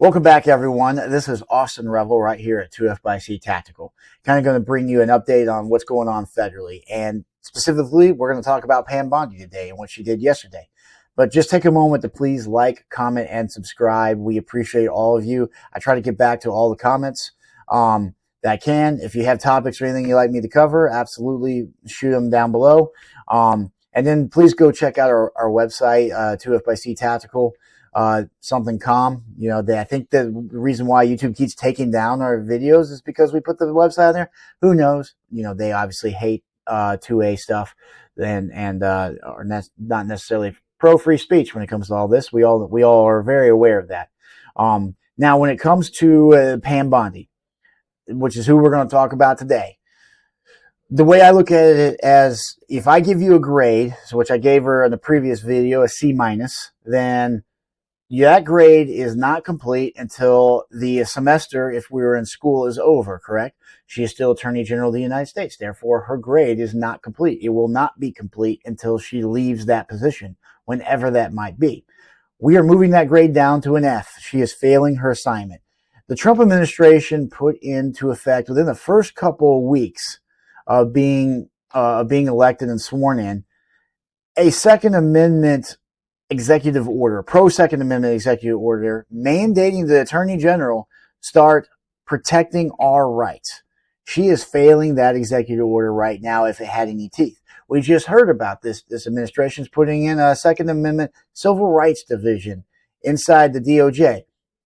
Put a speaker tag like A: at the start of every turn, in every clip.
A: Welcome back, everyone. This is Austin Revel right here at 2F Tactical. Kind of going to bring you an update on what's going on federally. And specifically, we're going to talk about Pam Bondi today and what she did yesterday. But just take a moment to please like, comment, and subscribe. We appreciate all of you. I try to get back to all the comments that I can. If you have topics or anything you'd like me to cover, absolutely shoot them down below. And then please go check out our website, 2F Tactical. Something calm. I think the reason why YouTube keeps taking down our videos is because we put the website on there. Who knows? They obviously hate 2A stuff and are not necessarily pro free speech when it comes to all this. We all are very aware of that. Now, when it comes to Pam Bondi, which is who we're going to talk about today, the way I look at it as if I give you a grade, so which I gave her in the previous video, a C-, then that grade is not complete until the semester, if we were in school, is over, correct? She is still Attorney General of the United States. Therefore, her grade is not complete. It will not be complete until she leaves that position, whenever that might be. We are moving that grade down to an F. She is failing her assignment. The Trump administration put into effect within the first couple of weeks of being elected and sworn in, a Second Amendment executive order, pro-Second Amendment executive order, mandating the Attorney General start protecting our rights. She is failing that executive order right now if it had any teeth. We just heard about this. This administration's putting in a Second Amendment Civil Rights Division inside the DOJ.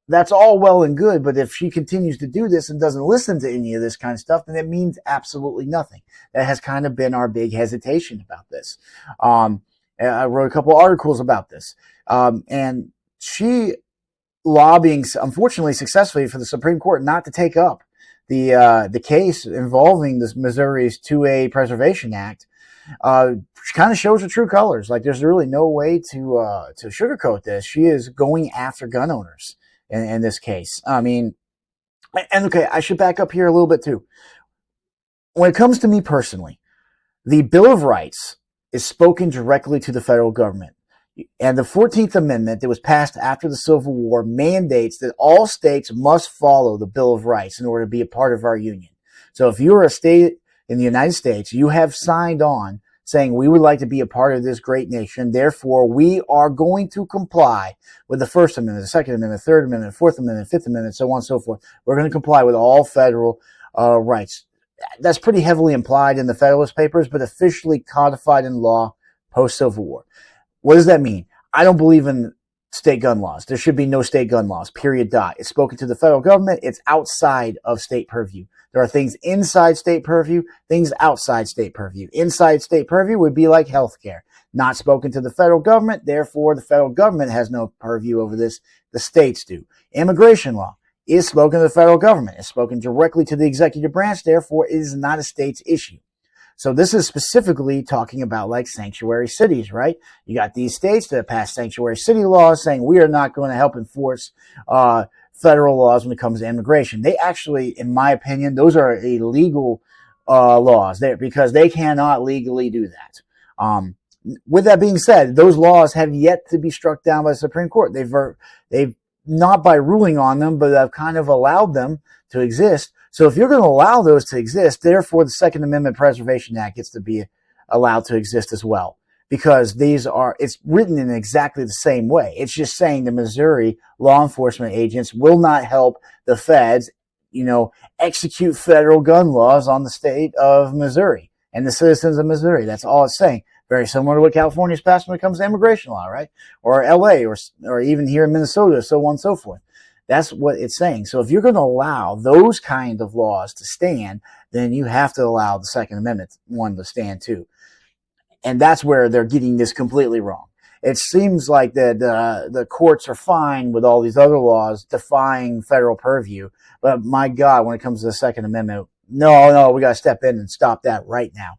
A: That's all well and good, but if she continues to do this and doesn't listen to any of this kind of stuff, then it means absolutely nothing. That has kind of been our big hesitation about this. I wrote a couple articles about this. And she lobbying, unfortunately, successfully for the Supreme Court not to take up the case involving this Missouri's 2A Preservation Act, kind of shows her true colors. Like, there's really no way to sugarcoat this. She is going after gun owners in this case. I mean, and okay, I should back up here a little bit too. When it comes to me personally, the Bill of Rights is spoken directly to the federal government. And the 14th Amendment that was passed after the Civil War mandates that all states must follow the Bill of Rights in order to be a part of our union. So if you're a state in the United States, you have signed on saying we would like to be a part of this great nation. Therefore, we are going to comply with the First Amendment, the Second Amendment, Third Amendment, Fourth Amendment, Fifth Amendment, so on and so forth. We're going to comply with all federal rights. That's pretty heavily implied in the Federalist Papers, but officially codified in law post-Civil War. What does that mean? I don't believe in state gun laws. There should be no state gun laws, period, dot. It's spoken to the federal government. It's outside of state purview. There are things inside state purview, things outside state purview. Inside state purview would be like healthcare. Not spoken to the federal government. Therefore, the federal government has no purview over this. The states do. Immigration law is spoken to the federal government. It's spoken directly to the executive branch. Therefore, it is not a state's issue. So this is specifically talking about like sanctuary cities, right? You got these states that pass sanctuary city laws saying we are not going to help enforce federal laws when it comes to immigration. They actually, in my opinion, those are illegal laws there because they cannot legally do that. With that being said, those laws have yet to be struck down by the Supreme Court. They've not by ruling on them, but have kind of allowed them to exist. So if you're going to allow those to exist, therefore the Second Amendment Preservation Act gets to be allowed to exist as well. Because it's written in exactly the same way. It's just saying the Missouri law enforcement agents will not help the feds, execute federal gun laws on the state of Missouri and the citizens of Missouri. That's all it's saying. Very similar to what California's passed when it comes to immigration law, right? Or LA or even here in Minnesota, so on and so forth. That's what it's saying. So if you're going to allow those kind of laws to stand, then you have to allow the Second Amendment one to stand too. And that's where they're getting this completely wrong. It seems like that the courts are fine with all these other laws defying federal purview. But my God, when it comes to the Second Amendment, no, we got to step in and stop that right now.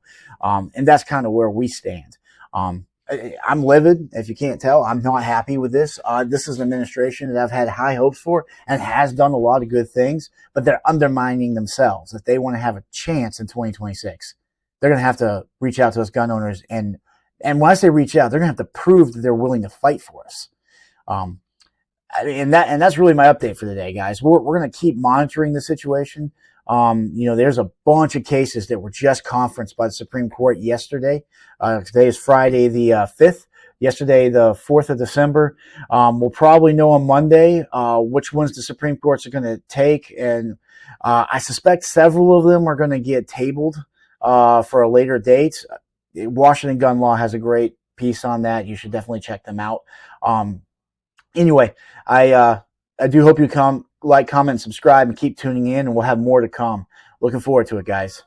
A: And that's kind of where we stand. I'm livid, if you can't tell. I'm not happy with this. This is an administration that I've had high hopes for and has done a lot of good things, but they're undermining themselves. If they want to have a chance in 2026, they're going to have to reach out to us gun owners. And when I say reach out, they're going to have to prove that they're willing to fight for us. And that's really my update for today, guys. We're going to keep monitoring the situation. There's a bunch of cases that were just conferenced by the Supreme Court yesterday. Today is Friday the 5th. Yesterday, the 4th of December. We'll probably know on Monday which ones the Supreme Courts are going to take, and I suspect several of them are going to get tabled for a later date. Washington Gun Law has a great piece on that. You should definitely check them out. Anyway, I do hope you like, comment, and subscribe, and keep tuning in, and we'll have more to come. Looking forward to it, guys.